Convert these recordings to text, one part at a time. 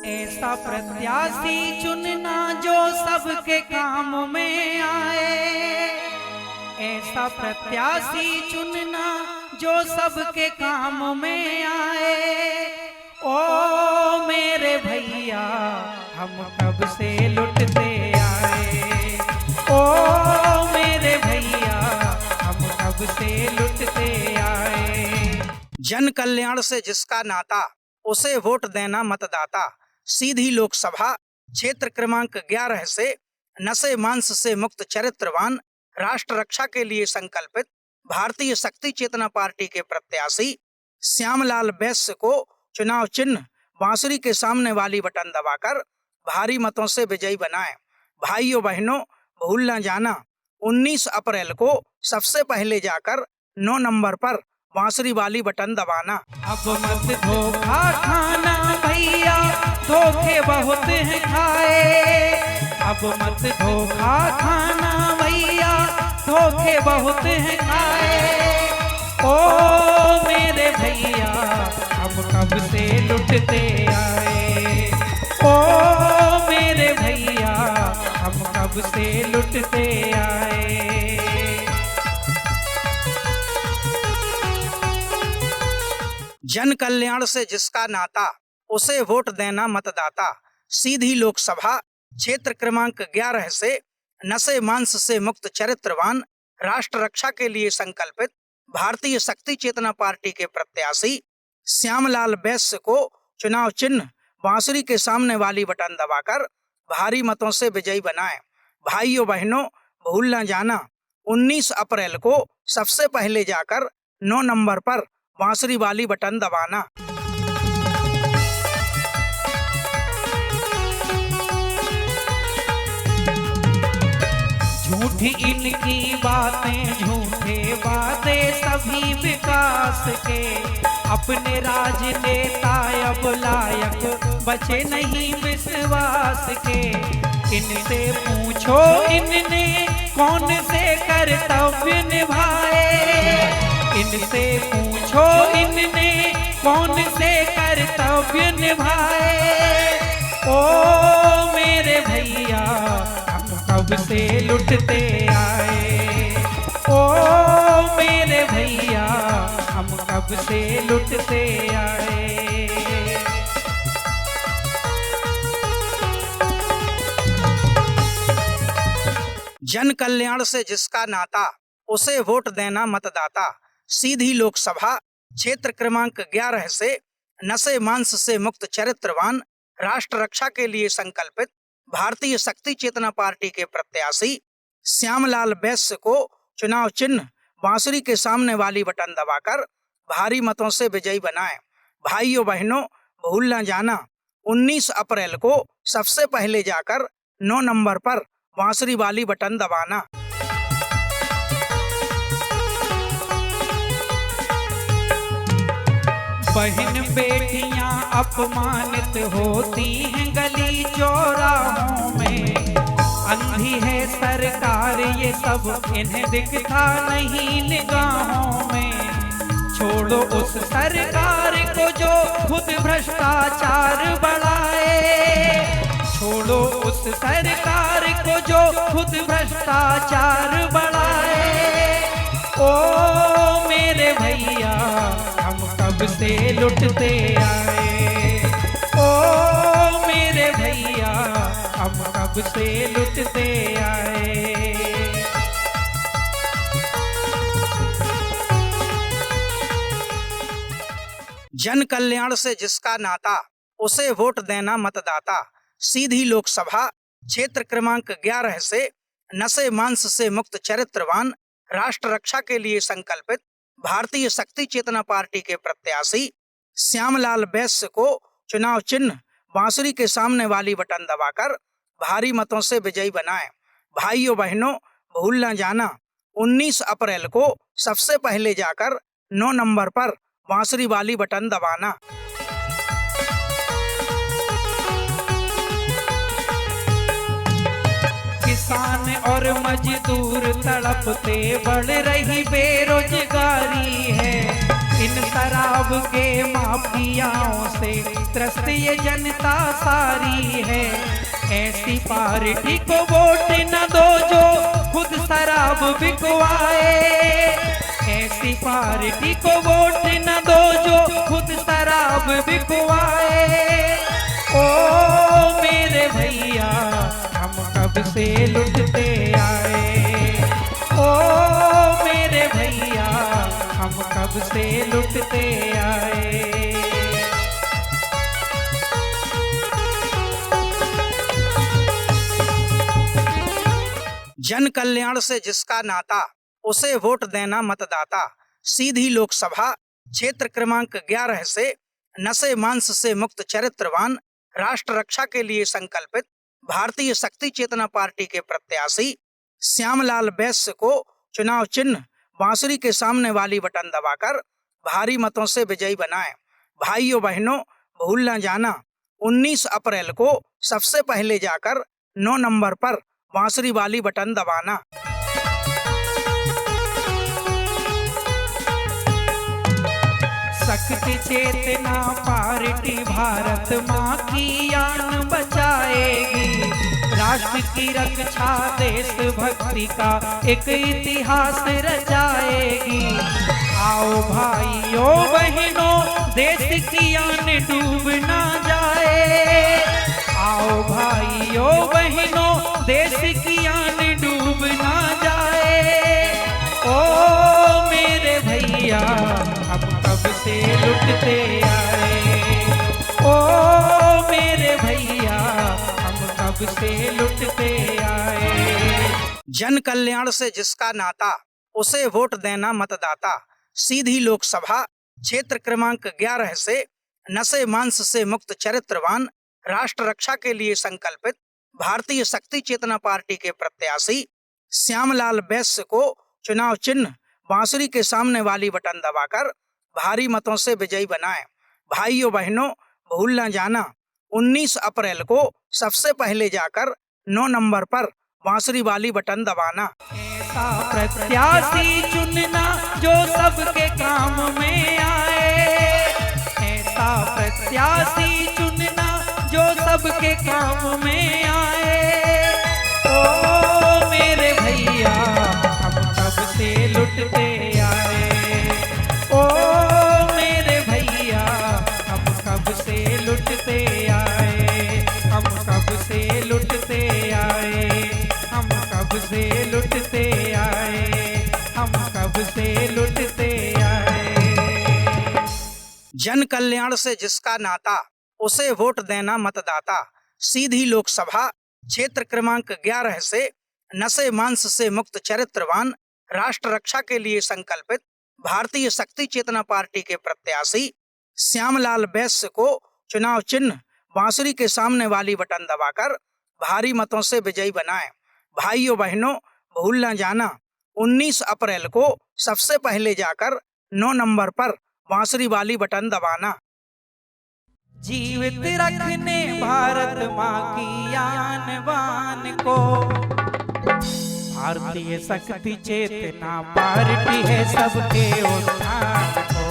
ऐसा प्रत्याशी चुनना जो सबके काम में आए। ऐसा प्रत्याशी चुनना जो सबके काम में आए। ओ मेरे भैया हम कब से लुटते आए। ओ मेरे भैया हम कब से लुटते आए। जन कल्याण से जिसका नाता उसे वोट देना मतदाता। सीधी लोकसभा क्षेत्र क्रमांक 11 से नशे मांस से मुक्त चरित्रवान राष्ट्र रक्षा के लिए संकल्पित भारतीय शक्ति चेतना पार्टी के प्रत्याशी श्यामलाल बैश्य को चुनाव चिन्ह बांसुरी के सामने वाली बटन दबाकर भारी मतों से विजयी बनाएं। भाइयों बहनों, भूल न जाना 19 अप्रैल को सबसे पहले जाकर 9 नंबर पर बांसुरी वाली बटन दबाना। अब मत धोखा खाना भैया, धोखे बहुत हैं खाए। अब मत धोखा खाना भैया, धोखे बहुत हैं खाए। ओ मेरे भैया हम कब से लुटते आए। ओ मेरे भैया हम कब से लुटते आए। जन कल्याण से जिसका नाता उसे वोट देना मतदाता। सीधी लोकसभा क्षेत्र क्रमांक 11 से नशे मांस से मुक्त चरित्रवान राष्ट्र रक्षा के लिए संकल्पित भारतीय शक्ति चेतना पार्टी के प्रत्याशी श्यामलाल बैश्य को चुनाव चिन्ह बांसुरी के सामने वाली बटन दबाकर भारी मतों से विजयी बनाएं। भाइयों बहनों, भूल न जाना 19 अप्रैल को सबसे पहले जाकर 9 नंबर पर बांसुरी वाली बटन दबाना। झूठी इनकी बातें, झूठे वादे सभी विकास के। अपने राजनेता अब लायक बचे नहीं विश्वास के। इनसे पूछो इनने कौन से कर्तव्य निभाए। इनसे पूछो इनने कौन से कर्तव्य निभाए। ओ मेरे भैया हम कब से लुटते आए। ओ मेरे भैया हम कब से लुटते आए। जन कल्याण से जिसका नाता उसे वोट देना मतदाता। सीधी लोकसभा क्षेत्र क्रमांक 11 से नशे मांस से मुक्त चरित्रवान राष्ट्र रक्षा के लिए संकल्पित भारतीय शक्ति चेतना पार्टी के प्रत्याशी श्यामलाल बैश्य को चुनाव चिन्ह बांसुरी के सामने वाली बटन दबाकर भारी मतों से विजयी बनाएं। भाइयों बहनों, भूल न जाना 19 अप्रैल को सबसे पहले जाकर 9 नंबर पर बांसुरी वाली बटन दबाना। बहन बेटियां अपमानित होती हैं गली चौराहों में। अंधी है सरकार ये सब इन्हें दिखता नहीं निगाहों में। छोड़ो उस सरकार को जो खुद भ्रष्टाचार बढ़ाए। छोड़ो उस सरकार को जो खुद भ्रष्टाचार बढ़ाए। ओ मेरे भैया हम कब से लुटते आए। ओ मेरे भैया हम कब से लुटते आए। जन कल्याण से जिसका नाता उसे वोट देना मतदाता। सीधी लोकसभा क्षेत्र क्रमांक 11 से नशे मांस से मुक्त चरित्रवान राष्ट्र रक्षा के लिए संकल्पित भारतीय शक्ति चेतना पार्टी के प्रत्याशी श्यामलाल बैश्य को चुनाव चिन्ह बांसुरी के सामने वाली बटन दबाकर भारी मतों से विजयी बनाएं। भाइयों बहनों, भूल न जाना 19 अप्रैल को सबसे पहले जाकर 9 नंबर पर बांसुरी वाली बटन दबाना। किसान और मजदूर तड़पते, बढ़ रही बेरोजगारी है। इन शराब के माफियाओं से त्रस्त ये जनता सारी है। ऐसी पार्टी को वोट न दो जो खुद शराब बिकवाए। ऐसी पार्टी को वोट न दो जो खुद शराब बिकवाए। ओ मेरे भैया हम कब से लुटते आए। ओ मेरे भैया हम कब से लुटते आए। जन कल्याण से जिसका नाता उसे वोट देना मतदाता। सीधी लोकसभा क्षेत्र क्रमांक 11 से नशे मांस से मुक्त चरित्रवान राष्ट्र रक्षा के लिए संकल्पित भारतीय शक्ति चेतना पार्टी के प्रत्याशी श्यामलाल बैश्य को चुनाव चिन्ह बांसुरी के सामने वाली बटन दबाकर भारी मतों से विजयी बनाएं। भाइयों बहनों, भूल न जाना 19 अप्रैल को सबसे पहले जाकर 9 नंबर पर बांसुरी वाली बटन दबाना। शक्ति चेतना पार्टी भारत माँ की आन बचाएगी। राष्ट्र की रक्षा देश भक्ति का एक इतिहास रचाएगी। आओ भाइयों बहनों, देश की आन डूब ना जाए। आओ भाइयों बहनों, देश की आन डूब ना जाए। ओ मेरे भैया हम कब से लुटते आए। ओ मेरे भैया हम कब से लुटते आए। जन कल्याण से जिसका नाता उसे वोट देना मतदाता। सीधी लोकसभा क्षेत्र क्रमांक 11 से नशे मांस से मुक्त चरित्रवान राष्ट्र रक्षा के लिए संकल्पित भारतीय शक्ति चेतना पार्टी के प्रत्याशी श्यामलाल बैश्य को चुनाव चिन्ह बांसुरी के सामने वाली बटन दबाकर भारी मतों से विजयी बनाएं। भाइयों बहनों, भूल न जाना 19 अप्रैल को सबसे पहले जाकर 9 नंबर पर बांसुरी वाली बटन दबाना। ऐसा प्रत्याशी चुनना जो सबके काम में आए। ऐसा प्रत्याशी चुनना जो सबके काम में आए। ओ मेरे भैया हम कब से लुटते आए। ओ मेरे भैया हम कब से लुटते आए। हम कब से लुटते आए। हम कब से लुटते आए। हम कब से लुटते आए। जन कल्याण से जिसका नाता उसे वोट देना मतदाता। सीधी लोकसभा क्षेत्र क्रमांक 11 से नशे मांस से मुक्त चरित्रवान राष्ट्र रक्षा के लिए संकल्पित भारतीय शक्ति चेतना पार्टी के प्रत्याशी श्यामलाल बैश्य को चुनाव चिन्ह बांसुरी के सामने वाली बटन दबाकर भारी मतों से विजयी बनाएं। भाइयों बहनों, भूल न जाना 19 अप्रैल को सबसे पहले जाकर 9 नंबर पर बांसुरी वाली बटन दबाना। जीवित रखने भारत माँ की आन बान को भारतीय शक्ति चेतना पार्टी है सबके उत्थान को।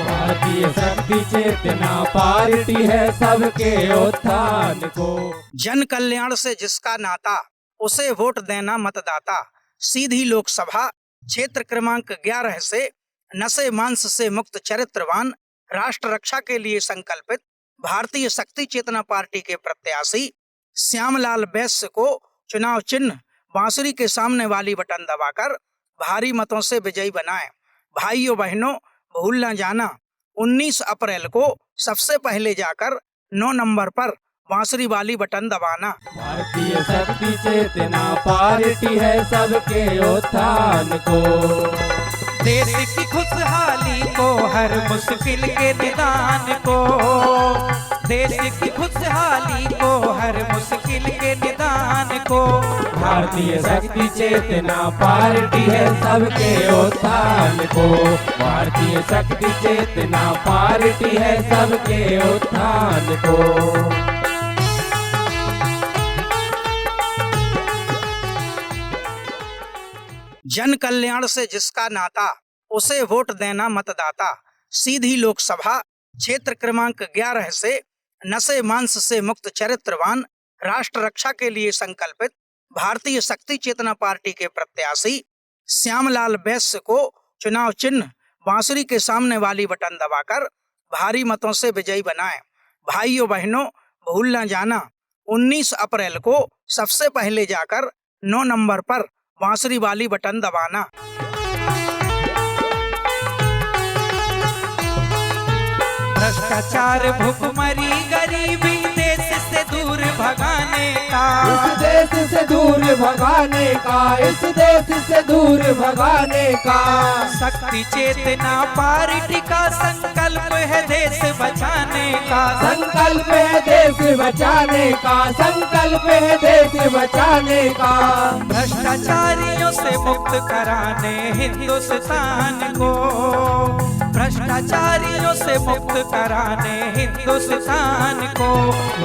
भारतीय शक्ति चेतना पार्टी है सबके उत्थान को। जन कल्याण से जिसका नाता उसे वोट देना मतदाता। सीधी लोकसभा क्षेत्र क्रमांक 11 से नशे मांस से मुक्त चरित्रवान राष्ट्र रक्षा के लिए संकल्पित भारतीय शक्ति चेतना पार्टी के प्रत्याशी श्यामलाल बैश्य को चुनाव चिन्ह बांसुरी के सामने वाली बटन दबाकर भारी मतों से विजयी बनाएं। भाइयों बहनों, भूल न जाना 19 अप्रैल को सबसे पहले जाकर 9 नंबर पर बांसुरी वाली बटन दबाना। भारतीय शक्ति चेतना पार्टी है सबके उत्थान को। देश की खुशहाली को हर मुश्किल के निदान को। देश की खुशहाली को हर मुश्किल के निदान को। भारतीय शक्ति चेतना पार्टी है सबके उत्थान को। भारतीय शक्ति चेतना पार्टी है सबके उत्थान को। जन कल्याण से जिसका नाता उसे वोट देना मतदाता। सीधी लोकसभा क्षेत्र क्रमांक 11 से नशे मांस से मुक्त चरित्रवान राष्ट्र रक्षा के लिए संकल्पित भारतीय शक्ति चेतना पार्टी के प्रत्याशी श्यामलाल वैश्य को चुनाव चिन्ह बांसुरी के सामने वाली बटन दबाकर भारी मतों से विजयी बनाएं। भाइयों बहनों, भूल न जाना 19 अप्रैल को सबसे पहले जाकर 9 नंबर पर बांसुरी वाली बटन दबाना। भ्रष्टाचार, भुखमरी, गरीबी देश से दूर भगाने का, इस देश से दूर भगाने का, इस देश से दूर भगाने का शक्ति चेतना पार्टी का संकल्प है देश बचाने का, संकल्प है देश बचाने का, संकल्प है देश बचाने का। भ्रष्टाचारियों से मुक्त कराने हिंदुस्तान को, भ्रष्टाचारियों से मुक्त कराने हिंदुस्तान को।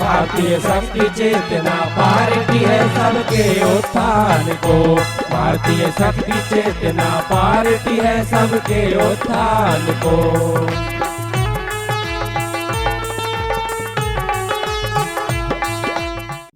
भारतीय शक्ति चेतना पार्टी है सबके उत्थान को, भारतीय शक्ति चेतना पार्टी है सबके उत्थान को।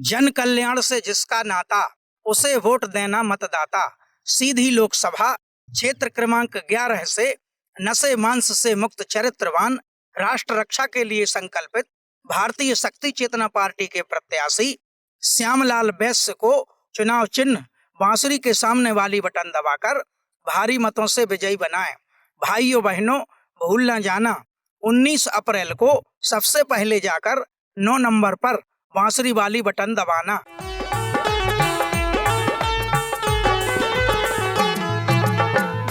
जन कल्याण से जिसका नाता उसे वोट देना मतदाता। सीधी लोकसभा क्षेत्र क्रमांक 11 से नशे मांस से मुक्त चरित्रवान राष्ट्र रक्षा के लिए संकल्पित भारतीय शक्ति चेतना पार्टी के प्रत्याशी श्यामलाल वैश्य को चुनाव चिन्ह बांसुरी के सामने वाली बटन दबाकर भारी मतों से विजयी बनाएं। भाइयों बहनों, भूल न जाना 19 अप्रैल को सबसे पहले जाकर 9 नंबर पर बांसुरी वाली बटन दबाना।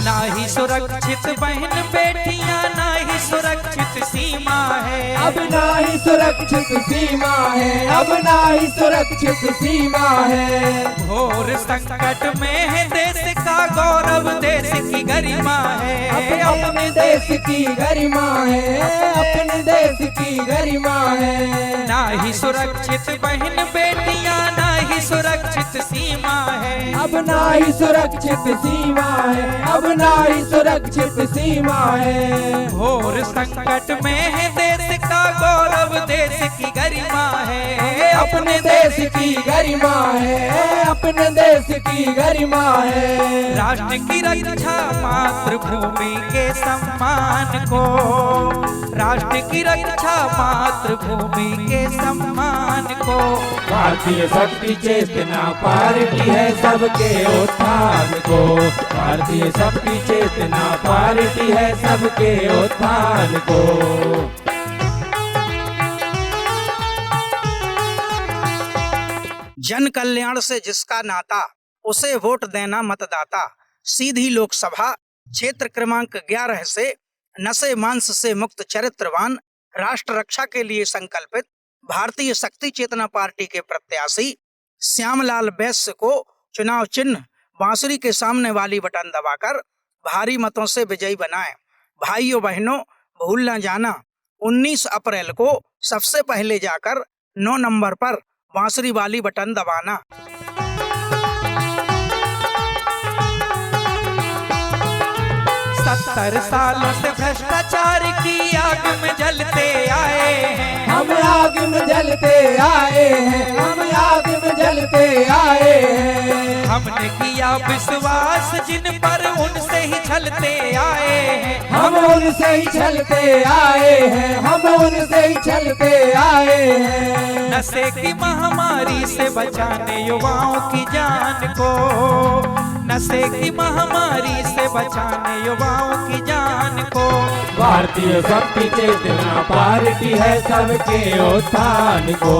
ना ही सुरक्षित बहन बेटियां, ना ही सुरक्षित सीमा है, अब ना ही सुरक्षित सीमा है, अब ना ही सुरक्षित सीमा है। घोर संकट में है देश का गौरव, देश की गरिमा है, अपने देश की गरिमा है, अपने देश की गरिमा है। ना ही सुरक्षित बहन बेटियां, ना ही सुरक्षित सीमा है, अब ना ही सुरक्षित सीमा है, अब ना ही सुरक्षित सीमा है। घोर संकट में है देश का गौरव, देश की गरिमा है, अपने देश की गरिमा है, अपने देश की गरिमा है। राष्ट्र की रक्षा मातृभूमि के सम्मान को, राष्ट्र की रक्षा मातृभूमि के सम्मान को। भारतीय शक्ति चेतना पार्टी है सबके उत्थान को, भारतीय शक्ति चेतना पार्टी है सबके उत्थान को। जन कल्याण से जिसका नाता उसे वोट देना मतदाता। सीधी लोकसभा क्षेत्र क्रमांक 11 से नशे मांस से मुक्त चरित्रवान राष्ट्र रक्षा के लिए संकल्पित भारतीय शक्ति चेतना पार्टी के प्रत्याशी श्यामलाल वैश्य को चुनाव चिन्ह बांसुरी के सामने वाली बटन दबाकर भारी मतों से विजयी बनाएं। भाइयों बहनों, भूल न जाना 19 अप्रैल को सबसे पहले जाकर 9 नंबर पर बांसुरी वाली बटन दबाना। 70 सालों से भ्रष्टाचार की आग में जलते आए हैं, हम आग में जलते आए हैं, हम आग में जलते आए हैं। हमने किया विश्वास जिन पर उनसे ही छलते आए हैं, हम उनसे ही छलते आए हैं, हम उनसे ही छलते आए हैं। नशे की महामारी से बचाने युवाओं की जान को, नशे की महामारी से बचाने युवाओं की जान को। भारतीय शक्ति चेतना पार्टी है सबके उत्थान को।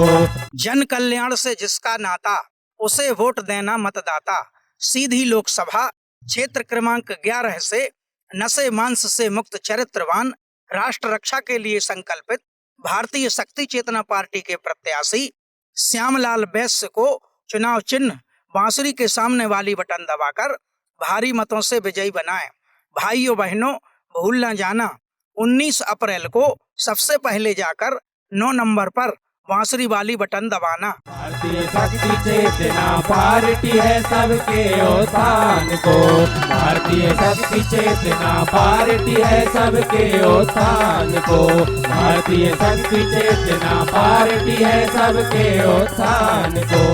जन कल्याण से जिसका नाता उसे वोट देना मतदाता। सीधी लोकसभा क्षेत्र क्रमांक 11 से नशे मांस से मुक्त चरित्रवान राष्ट्र रक्षा के लिए संकल्पित भारतीय शक्ति चेतना पार्टी के प्रत्याशी श्यामलाल वैश्य को चुनाव चिन्ह बांसुरी के सामने वाली बटन दबाकर भारी मतों से विजयी बनाएं। भाइयों बहनों, भूल न जाना 19 अप्रैल को सबसे पहले जाकर 9 नंबर पर बांसुरी वाली बटन दबाना। भारतीय शक्ति चेतना पार्टी है सबके उत्थान को। भारतीय शक्ति चेतना पार्टी है सबके उत्थान को। भारतीय शक्ति चेतना पार्टी है सबके उत्थान को।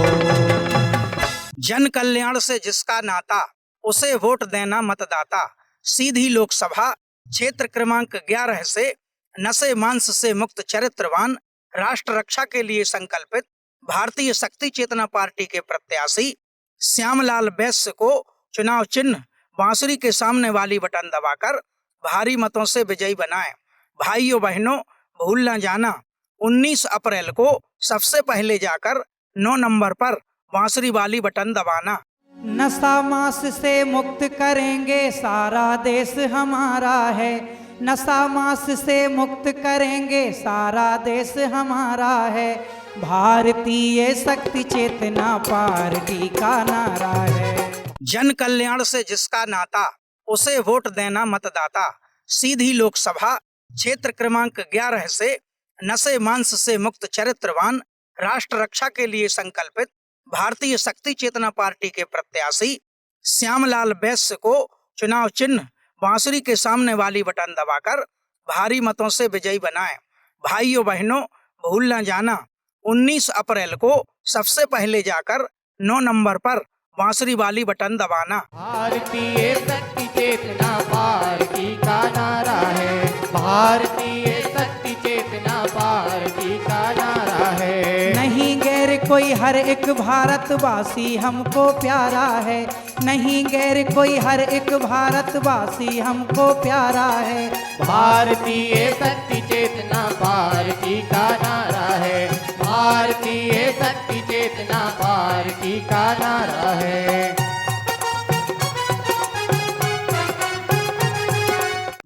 जन कल्याण से जिसका नाता, उसे वोट देना मतदाता। सीधी लोकसभा क्षेत्र क्रमांक 11 से नशे मांस से मुक्त चरित्रवान, राष्ट्र रक्षा के लिए संकल्पित भारतीय शक्ति चेतना पार्टी के प्रत्याशी श्यामलाल वैश्य को चुनाव चिन्ह बांसुरी के सामने वाली बटन दबाकर भारी मतों से विजयी बनाएं। भाइयों बहनों, भूल न जाना 19 अप्रैल को सबसे पहले जाकर 9 नंबर पर बांसुरी वाली बटन दबाना। नशा मांस से मुक्त करेंगे, सारा देश हमारा है। नशा मांस से मुक्त करेंगे, सारा देश हमारा है। भारतीय शक्ति चेतना पार्टी का नारा है। जन कल्याण से जिसका नाता, उसे वोट देना मतदाता। सीधी लोकसभा क्षेत्र क्रमांक 11 से नशे मांस से मुक्त चरित्रवान, राष्ट्र रक्षा के लिए संकल्पित भारतीय शक्ति चेतना पार्टी के प्रत्याशी श्यामलाल वैश्य को चुनाव चिन्ह बांसुरी के सामने वाली बटन दबाकर भारी मतों से विजयी बनाएं। भाइयों बहनों, भूल न जाना 19 अप्रैल को सबसे पहले जाकर 9 नंबर पर बांसुरी वाली बटन दबाना। भारतीय शक्ति चेतना पार्टी का नारा है। भारतीय शक्ति चेतना पार्टी का नारा है। नहीं गैर कोई, हर एक भारतवासी हमको प्यारा है। नहीं गैर कोई, हर एक भारतवासी हमको प्यारा है। भारतीय शक्ति चेतना पार्टी का नारा है। भारतीय शक्ति चेतना पार्टी का नारा है।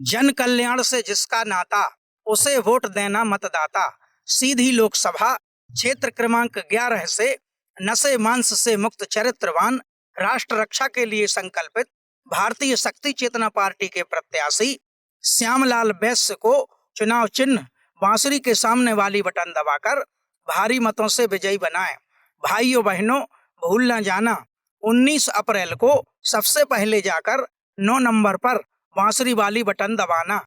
जन कल्याण से जिसका नाता, उसे वोट देना मतदाता। सीधी लोकसभा क्षेत्र क्रमांक 11 से नशे मांस से मुक्त चरित्रवान, राष्ट्र रक्षा के लिए संकल्पित भारतीय शक्ति चेतना पार्टी के प्रत्याशी श्यामलाल वैश्य को चुनाव चिन्ह बांसुरी के सामने वाली बटन दबाकर भारी मतों से विजयी बनाएं। भाइयों बहनों, भूल न जाना 19 अप्रैल को सबसे पहले जाकर 9 नंबर पर बांसुरी वाली बटन दबाना।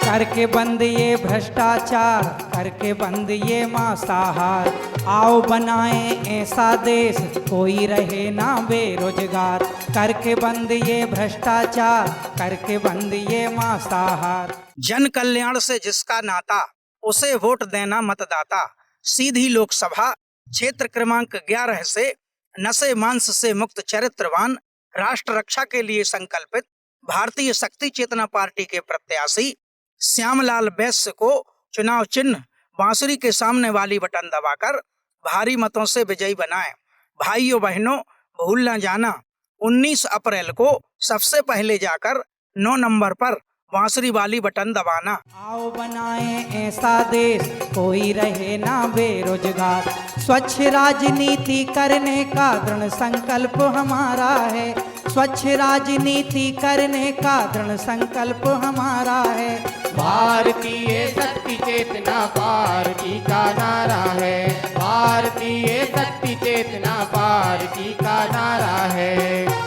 करके बंद ये भ्रष्टाचार, करके बंद ये मांसाहार। आओ बनाएं ऐसा देश, कोई रहे ना बेरोजगार। करके बंद ये भ्रष्टाचार, करके बंद ये मांसाहार। जन कल्याण से जिसका नाता, उसे वोट देना मतदाता। सीधी लोकसभा क्षेत्र क्रमांक 11 से नशे मांस से मुक्त चरित्रवान, राष्ट्र रक्षा के लिए संकल्पित भारतीय शक्ति चेतना पार्टी के प्रत्याशी श्यामलाल वैश्य को चुनाव चिन्ह बांसुरी के सामने वाली बटन दबाकर भारी मतों से विजयी बनाएं। भाइयों बहनों, भूल न जाना 19 अप्रैल को सबसे पहले जाकर 9 नंबर पर बांसुरी वाली बटन दबाना। आओ बनाएं ऐसा देश, कोई रहे ना बेरोजगार। स्वच्छ राजनीति करने का दृढ़ संकल्प हमारा है। स्वच्छ राजनीति करने का दृढ़ संकल्प हमारा है। भारतीय शक्ति चेतना पार्टी का नारा है। भारतीय शक्ति चेतना पार्टी का नारा है।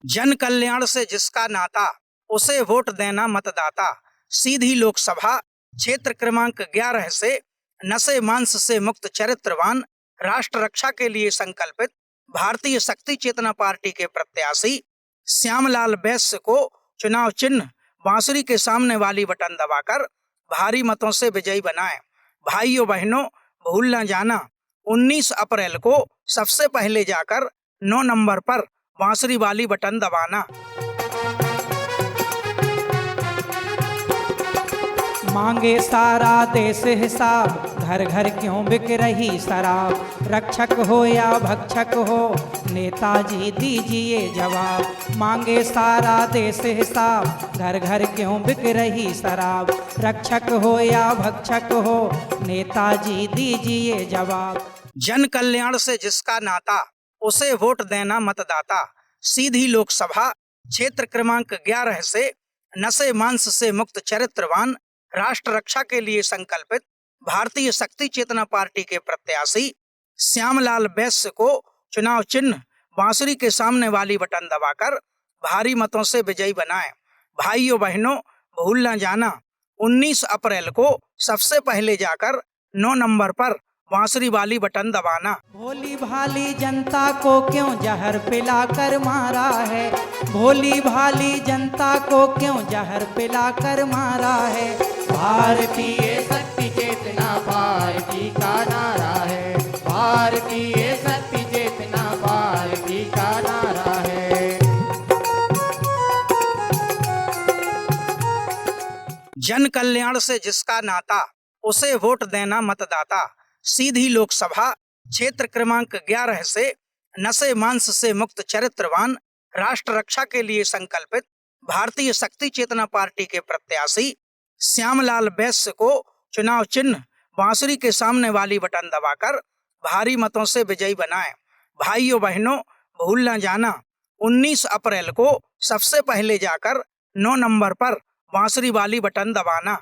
जन कल्याण से जिसका नाता, उसे वोट देना मतदाता। सीधी लोकसभा क्षेत्र क्रमांक 11 से नशे मांस से मुक्त चरित्रवान, राष्ट्र रक्षा के लिए संकल्पित भारतीय शक्ति चेतना पार्टी के प्रत्याशी श्यामलाल वैश्य को चुनाव चिन्ह बांसुरी के सामने वाली बटन दबाकर भारी मतों से विजयी बनाएं। भाइयों बहनों, भूल न जाना 19 अप्रैल को सबसे पहले जाकर 9 नंबर पर बांसुरी वाली बटन दबाना। मांगे सारा देश हिसाब, घर घर क्यों बिक रही शराब। रक्षक हो या भक्षक हो, नेताजी दीजिए जवाब। मांगे सारा देश हिसाब, घर घर क्यों बिक रही शराब। रक्षक हो या भक्षक हो, नेताजी दीजिए जवाब। जन कल्याण से जिसका नाता, उसे वोट देना मतदाता। सीधी लोकसभा क्षेत्र क्रमांक 11 से नशे मांस से मुक्त चरित्रवान, राष्ट्र रक्षा के लिए संकल्पित भारतीय शक्ति चेतना पार्टी के प्रत्याशी श्यामलाल वैश्य को चुनाव चिन्ह बांसुरी के सामने वाली बटन दबाकर भारी मतों से विजयी बनाएं। भाइयों बहनों, भूल न जाना 19 अप्रैल को सबसे पहले जाकर 9 नंबर पर बांसुरी वाली बटन दबाना। भोली भाली जनता को क्यों जहर पिला कर मारा है, भोली भाली जनता को क्यों जहर पिला कर मारा है। भारतीय शक्ति चेतना पार्टी का नारा है, भारतीय शक्ति चेतना पार्टी का नारा है। जन कल्याण से जिसका नाता, उसे वोट देना मतदाता। सीधी लोकसभा क्षेत्र क्रमांक 11 से नशे मांस से मुक्त चरित्रवान, राष्ट्र रक्षा के लिए संकल्पित भारतीय शक्ति चेतना पार्टी के प्रत्याशी श्यामलाल वैश्य को चुनाव चिन्ह बांसुरी के सामने वाली बटन दबाकर भारी मतों से विजयी बनाएं। भाइयों बहनों, भूल न जाना 19 अप्रैल को सबसे पहले जाकर 9 नंबर पर बांसुरी वाली बटन दबाना।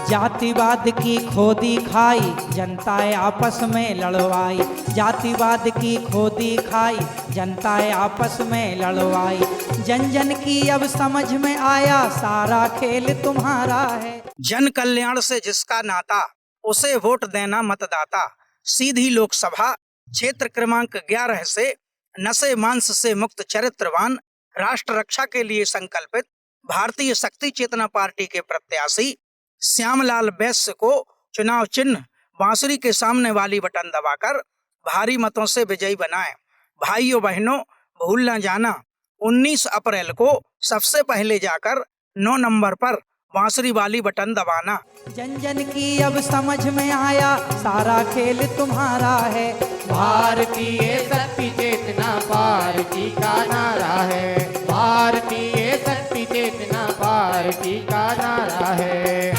जातिवाद की खोदी खाई जनताएं आपस में लड़वाई, जातिवाद की खोदी खाई जनताएं आपस में लड़वाई। जन जन की अब समझ में आया सारा खेल तुम्हारा है। जन कल्याण से जिसका नाता, उसे वोट देना मतदाता। सीधी लोकसभा क्षेत्र क्रमांक 11 से नशे मांस से मुक्त चरित्रवान, राष्ट्र रक्षा के लिए संकल्पित भारतीय शक्ति चेतना पार्टी के प्रत्याशी श्यामलाल वैश्य को चुनाव चिन्ह बांसुरी के सामने वाली बटन दबाकर भारी मतों से विजयी बनाएं। भाइयों बहनों, भूल न जाना 19 अप्रैल को सबसे पहले जाकर 9 नंबर पर बांसुरी वाली बटन दबाना। जन जन की अब समझ में आया सारा खेल तुम्हारा है। भारतीय शक्ति चेतना पार्टी का नारा है, भारतीय शक्ति चेतना पार्टी का नारा है।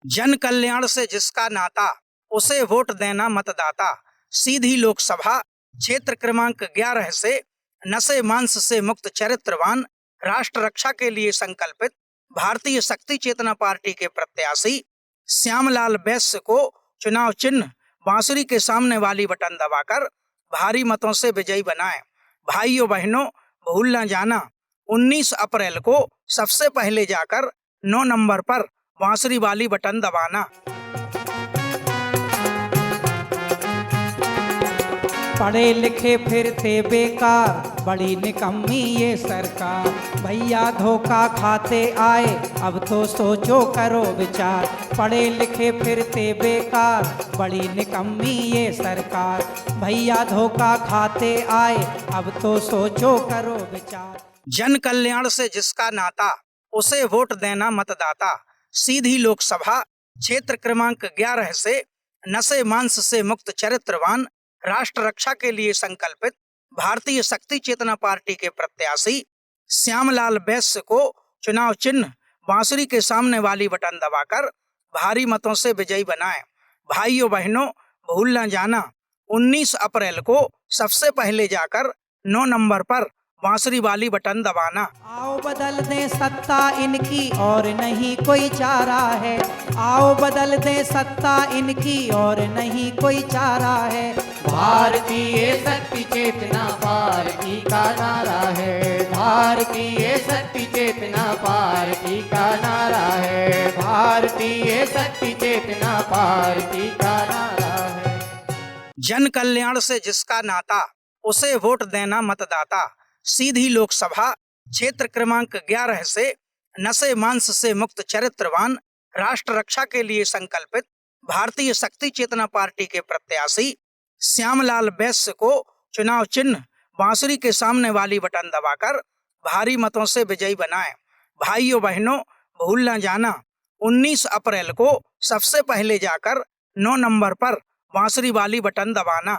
जन कल्याण से जिसका नाता, उसे वोट देना मतदाता। सीधी लोकसभा क्षेत्र क्रमांक 11 से नशे मांस से मुक्त चरित्रवान, राष्ट्र रक्षा के लिए संकल्पित भारतीय शक्ति चेतना पार्टी के प्रत्याशी श्यामलाल वैश्य को चुनाव चिन्ह बांसुरी के सामने वाली बटन दबाकर भारी मतों से विजयी बनाएं। भाइयों बहनों, भूल न जाना 19 अप्रैल को सबसे पहले जाकर 9 नंबर पर बांसुरी वाली बटन दबाना। पढ़े लिखे फिरते बेकार, बड़ी निकम्मी ये सरकार। भैया धोखा खाते आए, अब तो सोचो करो विचार। पढ़े लिखे फिरते बेकार, बड़ी निकम्मी ये सरकार। भैया धोखा खाते आए, अब तो सोचो करो विचार। जन कल्याण से जिसका नाता, उसे वोट देना मतदाता। सीधी लोकसभा क्षेत्र क्रमांक 11 से नशे मांस से मुक्त चरित्रवान, राष्ट्र रक्षा के लिए संकल्पित भारतीय शक्ति चेतना पार्टी के प्रत्याशी श्यामलाल वैश्य को चुनाव चिन्ह बांसुरी के सामने वाली बटन दबाकर भारी मतों से विजयी बनाएं। भाइयों बहनों, भूल न जाना 19 अप्रैल को सबसे पहले जाकर 9 नंबर पर बांसुरी वाली बटन दबाना। आओ बदल दे सत्ता इनकी और नहीं कोई चारा है। आओ बदल दे सत्ता इनकी और नहीं कोई चारा है। भारतीय शक्ति चेतना पार्टी का नारा है, भारतीय शक्ति चेतना पार्टी का नारा है, भारतीय शक्ति चेतना पार्टी का नारा है। जन कल्याण से जिसका नाता, उसे वोट देना मतदाता। सीधी लोकसभा क्षेत्र क्रमांक 11 से नशे मांस से मुक्त चरित्रवान, राष्ट्र रक्षा के लिए संकल्पित भारतीय शक्ति चेतना पार्टी के प्रत्याशी श्यामलाल वैश्य को चुनाव चिन्ह बांसुरी के सामने वाली बटन दबाकर भारी मतों से विजयी बनाएं। भाइयों बहनों, भूल न जाना 19 अप्रैल को सबसे पहले जाकर 9 नंबर पर बांसुरी वाली बटन दबाना।